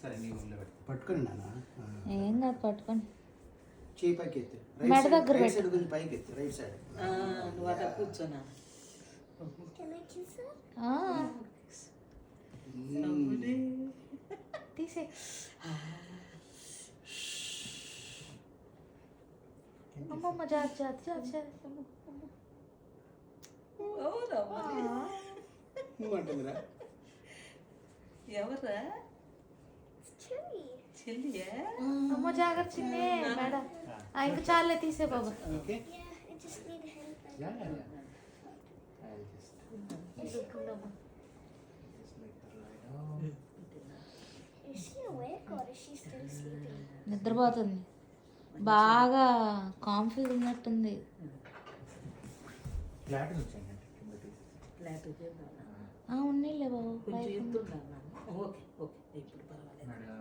సరే నీ ఊళ్ళో పెడతా. పట్టుకోండి నాన్న. ఏం కాదు పట్టుకోండి. చేయి పైకి ఎత్తి. మెడ దగ్గర రైట్ సైడ్ కొంచెం పైకి ఎత్తి. Right side. నువ్వు అక్కడ కూర్చోనా. తీసే అమ్మమ్మ జాత్ జాత్ జాత్ జాత్ నువ్వు అంటుందిరా. ఎవర్రా చెల్లియా. అమ్మ జాగ్రత్త చిన్నే మేడం. ఇంకా చాలే తీసే బాబు. ఓకే. నిద్రపోతుంది. బాగా కాన్ఫ్యూజ్ ఉన్నట్టుంది. ఉన్నీలే బాబు. ఓకే ఓకే ఇప్పుడు పర్వాలేదు.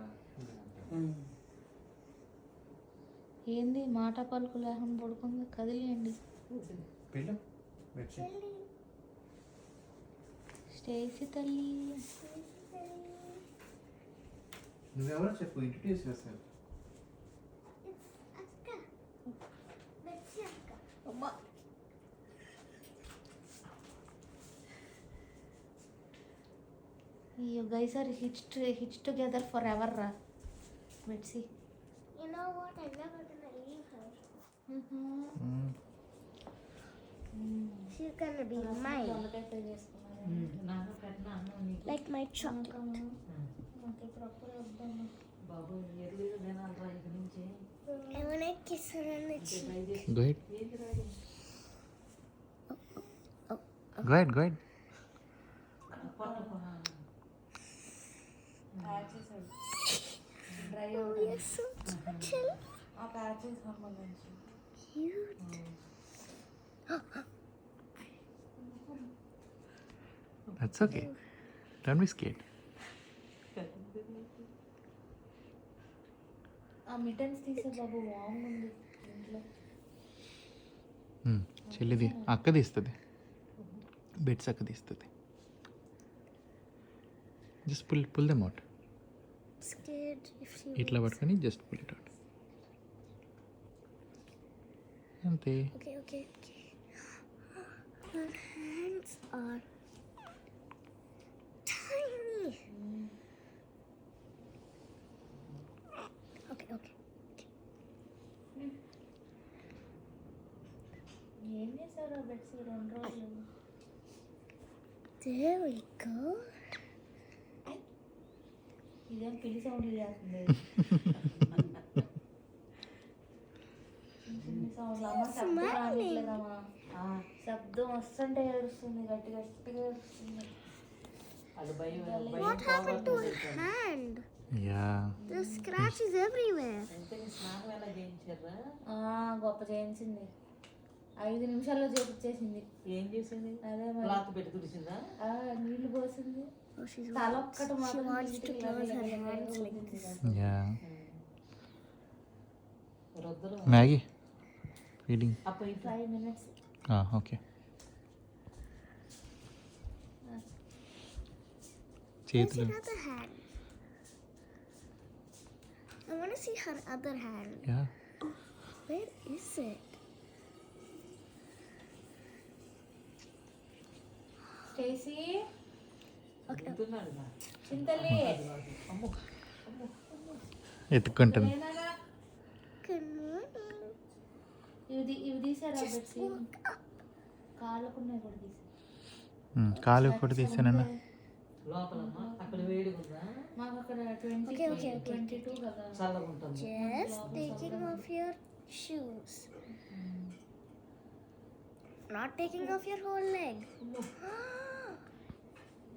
ఏంది మాట పలుకు లేకుండా పడుకుంది. కదిలేయండి. స్టేసీ తల్లి. నువ్వెవరో చెప్పు. ఇంట్రడ్యూస్ చేస్తాను. అమ్మా you guys are hitched together forever ra. Betsy, You know what? I'm never gonna leave her. She's gonna be mine, నాకు కన్నా అన్నం నీకు. like my chocolate. బాబు ఎర్లీగా తినాలరా ఇక నుంచి. I wanna kiss her on the cheek. Go ahead. ఏంటి రాదు Go ahead. Go ahead. You're so chill. Cute. That's okay. Don't be scared. ఆ మిటన్స్ తీసే బాబు. వామ్ ఉంది ఇంట్లో. చెల్లిది అక్క తీస్తుంది. బెడ్స్ అక్క తీస్తుంది. Just pull them out. Scared if she. ఇట్లా పట్టుకొని జస్ట్ పుల్ ఇట్ అవుట్. అంతే. Okay. Her hands are tiny. Okay. ఏం చేశారు బెడ్స్ 2 రోజులు? There we go. ఇదేం పిల్లి సౌండ్ చేస్తుంది. శబ్దం వస్తుంటే ఏడుస్తుంది. గట్టిగా ఏడుస్తుంది. వాళ్ళు భయం What happened to her hand? Yeah. The scratches everywhere. అంటే స్నానం ఎలా చేయించారా. గొప్ప చేయించింది. 5 నిమిషాల్లో చేపించేసింది. ఏం చేసింది. అదే క్లాత్ పెట్టి తుడిసిందా. నీళ్లు పోసింది. She wants to close her hands like this. Yeah. రుద్దరు Maggie. Feeding. అప్పుడు 5 minutes. Okay. చేతులు. Another hand. I want to see her other hand. Yeah. Where is it? Stacey తింటున్నాడు. చింతల్లి ఎత్తుకుంటుంది. Good morning. ఇవి తీసారా బెడ్సీ? కాళ్ళకున్నాయి కూడా తీసి. కాలు కూడా తీసానన్నా. లోపల అక్కడ వేడిగా ఉందా. మాకు అక్కడ 22 కదా. చల్లగా ఉంటుంది. Just taking off your shoes. Not taking off your whole leg.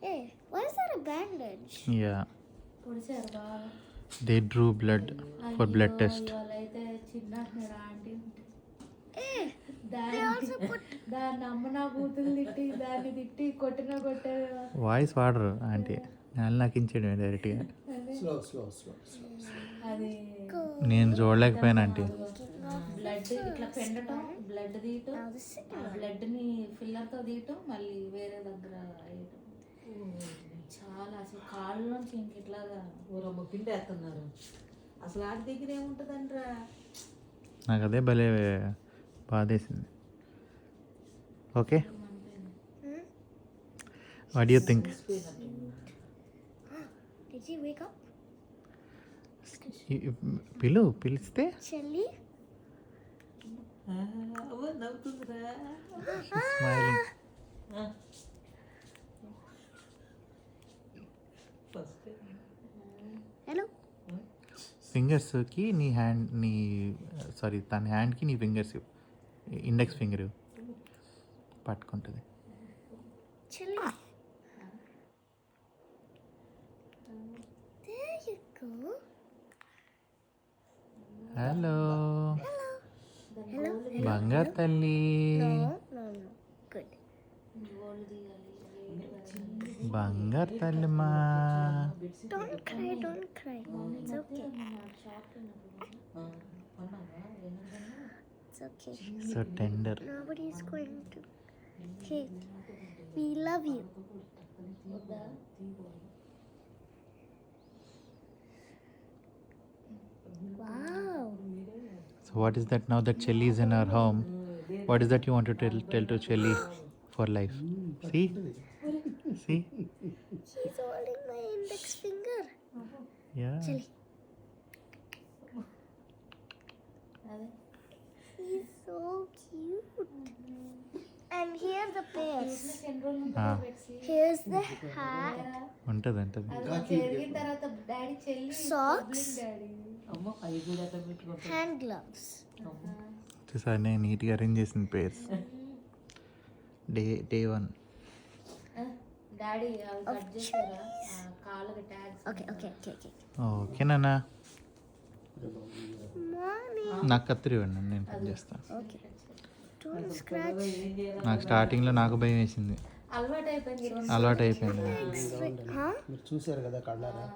Hey, why is there a bandage? Yeah. పొడిచారు బాగా. They drew blood for blood test. అయితే చిన్న ఆంటీ Hey, దాన్ని అమ్మ నా కూతురు తిట్టి దాన్ని తిట్టి కొట్టారు. వాయిస్ వాడరు ఆంటీ. నాకు ఇచ్చాడు డైరెక్ట్గా. అది నేను చూడలేకపోయాను ఆంటీ. బ్లడ్ ఇట్లా పెండటం, బ్లడ్ తీయటం, బ్లడ్ ని ఫిల్లర్ తో తీయటం, మళ్ళీ వేరే దగ్గర వేయటం. చాలా అసలు కాళ్ళలోంచి ఇంక ఇట్లాగా ఊరమ్మ పిండి వేస్తున్నారు. అసలు ఆడి దగ్గర ఏముంటుందంట్రా? నాకు అదే భలే బాధేసింది. Okay, what do you think? Did you wake up? పిలిస్తే Shelly? నవ్వుతుందిరా. స్మైలింగ్. First Hello? ఫింగర్స్కి నీ హ్యాండ్ సారీ తన హ్యాండ్కి నీ ఫింగర్స్ ఇండెక్స్ ఫింగర్ పట్టుకుంటుంది. Shelly? There you go. Hello Hello? బంగారు తల్లి. No. Good. గోళ్ళు తీయాలి. బంగారు తల్లిమా. Don't cry. It's okay. It's okay. So tender. Nobody is going to hate. We love you. Wow. So what is that now that Chelly is in our home? What is that you want to tell to Chelly for life? See? He's holding my index finger. Yeah. Chelly. అదే He's so cute. And here the pears. ఎన్ని రోజులు Ah. ఉంటుందో పెట్టి Here's the hat. ఉంటుంది. అది జరిగిన తర్వాత daddy చెల్లి Socks. డాడీ అమ్మ అవి కూడా ఎట్లా పెట్టుకుంటారు? Hand gloves. చూసారు నేను నీట్గా అరేంజ్ చేసిన పేర్స్. డే 1. డాడీ అవి కట్ చేశారా కాళ్ళకి ట్యాగ్స్ Okay. ఓకే నాన్న, Mommy. నాకు కత్తిరి ఇవ్వండి, నేను కట్ చేస్తాను. Okay. Don't scratch. ఏం చేయాలి? నాకు స్టార్టింగ్లో నాకు భయం వేసింది, అలవాటు అయిపోయింది అలవాటు అయిపోయింది. Huh? మీరు చూశారు కదా కళ్ళారా?